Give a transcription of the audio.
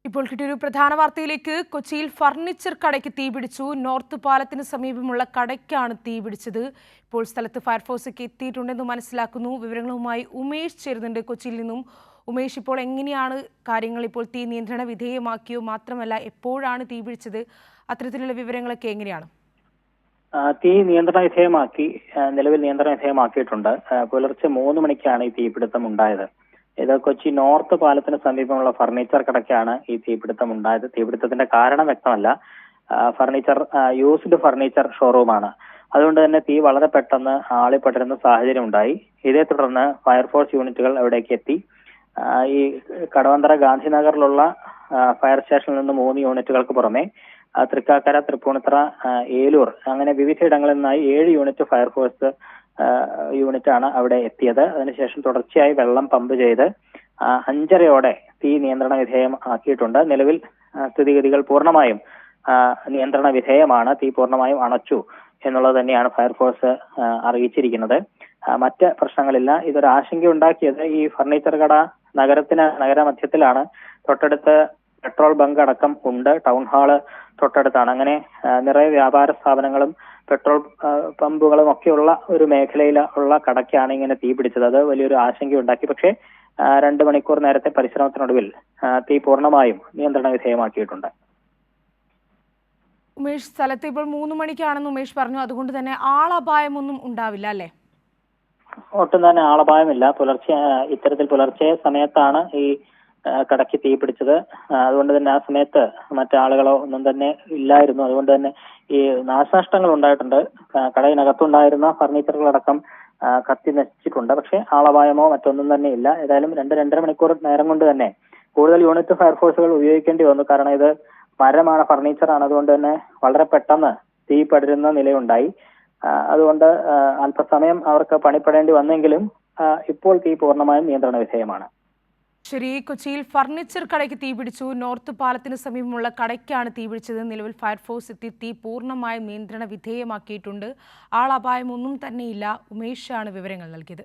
ഇപ്പോൾ കിട്ടിയൊരു പ്രധാന വാർത്തയിലേക്ക്. കൊച്ചിയിൽ ഫർണിച്ചർ കടയ്ക്ക് തീപിടിച്ചു. നോർത്ത് പാലത്തിന് സമീപമുള്ള കടയ്ക്കാണ് തീപിടിച്ചത്. ഇപ്പോൾ സ്ഥലത്ത് ഫയർഫോഴ്സൊക്കെ എത്തിയിട്ടുണ്ടെന്ന് മനസ്സിലാക്കുന്നു. വിവരങ്ങളുമായി ഉമേഷ് ചേരുന്നുണ്ട് കൊച്ചിയിൽ നിന്നും. ഉമേഷ്, ഇപ്പോൾ എങ്ങനെയാണ് കാര്യങ്ങൾ? ഇപ്പോൾ തീ നിയന്ത്രണ വിധേയമാക്കിയോ? മാത്രമല്ല, എപ്പോഴാണ് തീപിടിച്ചത്? അത്തരത്തിലുള്ള വിവരങ്ങളൊക്കെ എങ്ങനെയാണ്? തീ നിയന്ത്രണ വിധേയമാക്കി, നിലവിൽ നിയന്ത്രണ വിധേയമാക്കിയിട്ടുണ്ട്. പുലർച്ചെ 3 മണിക്കാണ് ഈ തീപിടുത്തം ഉണ്ടായത്. ഇത് കൊച്ചി നോർത്ത് പാലത്തിന് സമീപമുള്ള ഫർണിച്ചർ കടയ്ക്കാണ് ഈ തീപിടുത്തം ഉണ്ടായത്. തീപിടുത്തത്തിന്റെ കാരണം വ്യക്തമല്ല. യൂസ്ഡ് ഫർണിച്ചർ ഷോറൂമാണ്. അതുകൊണ്ട് തന്നെ തീ വളരെ പെട്ടെന്ന് ആളിപ്പടരുന്ന സാഹചര്യം ഉണ്ടായി. ഇതേ തുടർന്ന് ഫയർഫോഴ്സ് യൂണിറ്റുകൾ അവിടേക്ക് എത്തി. ഈ കടവന്തറ ഗാന്ധിനഗറിലുള്ള ഫയർ സ്റ്റേഷനിൽ നിന്ന് 3 യൂണിറ്റുകൾക്ക് പുറമെ തൃക്കാക്കര, തൃപ്പൂണിത്തറ, ഏലൂർ അങ്ങനെ വിവിധ ഇടങ്ങളിൽ നിന്നായി 7 യൂണിറ്റ് ഫയർഫോഴ്സ് യൂണിറ്റാണ് അവിടെ എത്തിയത്. അതിനുശേഷം തുടർച്ചയായി വെള്ളം പമ്പ് ചെയ്ത് 5:30 തീ നിയന്ത്രണ വിധേയമാക്കിയിട്ടുണ്ട്. നിലവിൽ സ്ഥിതിഗതികൾ പൂർണ്ണമായും നിയന്ത്രണ വിധേയമാണ്. തീ പൂർണ്ണമായും അണച്ചു എന്നുള്ളത് തന്നെയാണ് ഫയർഫോഴ്സ് അറിയിച്ചിരിക്കുന്നത്. മറ്റ് പ്രശ്നങ്ങളില്ല. ഇതൊരു ആശങ്കയുണ്ടാക്കിയത് ഈ ഫർണിച്ചർ കട നഗരമധ്യത്തിലാണ്. തൊട്ടടുത്ത് പെട്രോൾ ബങ്ക് അടക്കം ഉണ്ട്. ടൗൺ ഹാള് തൊട്ടടുത്താണ്. അങ്ങനെ നിറയെ വ്യാപാര സ്ഥാപനങ്ങളും പെട്രോൾ പമ്പുകളും ഒക്കെയുള്ള ഒരു മേഖലയിലുള്ള കടയ്ക്കാണ് ഇങ്ങനെ തീ പിടിച്ചത്. അത് വലിയൊരു ആശങ്കയുണ്ടാക്കി. പക്ഷേ 2 മണിക്കൂർ നേരത്തെ പരിശ്രമത്തിനൊടുവിൽ തീ പൂർണ്ണമായും നിയന്ത്രണ വിധേയമാക്കിയിട്ടുണ്ട്. ഉമേഷ്, സ്ഥലത്ത് ഇപ്പോൾ 3 മണിക്കാണെന്ന് ഉമേഷ് പറഞ്ഞു. അതുകൊണ്ട് തന്നെ ആളപായമൊന്നും ഉണ്ടാവില്ല അല്ലേ? ഒട്ടും തന്നെ ആളപായമില്ല. പുലർച്ചെ സമയത്താണ് ഈ കടയ്ക്ക് തീ പിടിച്ചത്. അതുകൊണ്ട് തന്നെ ആ സമയത്ത് മറ്റാളുകളോ ഒന്നും തന്നെ ഇല്ലായിരുന്നു. അതുകൊണ്ട് തന്നെ ഈ നാശനഷ്ടങ്ങൾ ഉണ്ടായിട്ടുണ്ട്. കടയിനകത്തുണ്ടായിരുന്ന ഫർണിച്ചറുകളടക്കം കത്തി നശിച്ചിട്ടുണ്ട്. പക്ഷേ ആളപായമോ മറ്റൊന്നും തന്നെ ഇല്ല. ഏതായാലും 2-2.5 മണിക്കൂർ നേരം കൊണ്ട് തന്നെ കൂടുതൽ യൂണിറ്റ് ഫയർഫോഴ്സുകൾ ഉപയോഗിക്കേണ്ടി വന്നു. കാരണം ഇത് മരമാണ്, ഫർണിച്ചറാണ്. അതുകൊണ്ട് തന്നെ വളരെ പെട്ടെന്ന് തീ പടരുന്ന നിലയുണ്ടായി. അതുകൊണ്ട് അല്പസമയം അവർക്ക് പണിപ്പെടേണ്ടി വന്നെങ്കിലും ഇപ്പോൾ തീ പൂർണ്ണമായും നിയന്ത്രണ വിധേയമാണ്. ശരി, കൊച്ചിയിൽ ഫർണിച്ചർ കടയ്ക്ക് തീപിടിച്ചു. നോർത്ത് പാലത്തിന് സമീപമുള്ള കടയ്ക്കാണ് തീപിടിച്ചത്. നിലവിൽ ഫയർഫോഴ്സ് എത്തി തീ പൂർണ്ണമായും നിയന്ത്രണ വിധേയമാക്കിയിട്ടുണ്ട്. ആളപായമൊന്നും തന്നെയില്ല. ഉമേഷാണ് വിവരങ്ങൾ നൽകിയത്.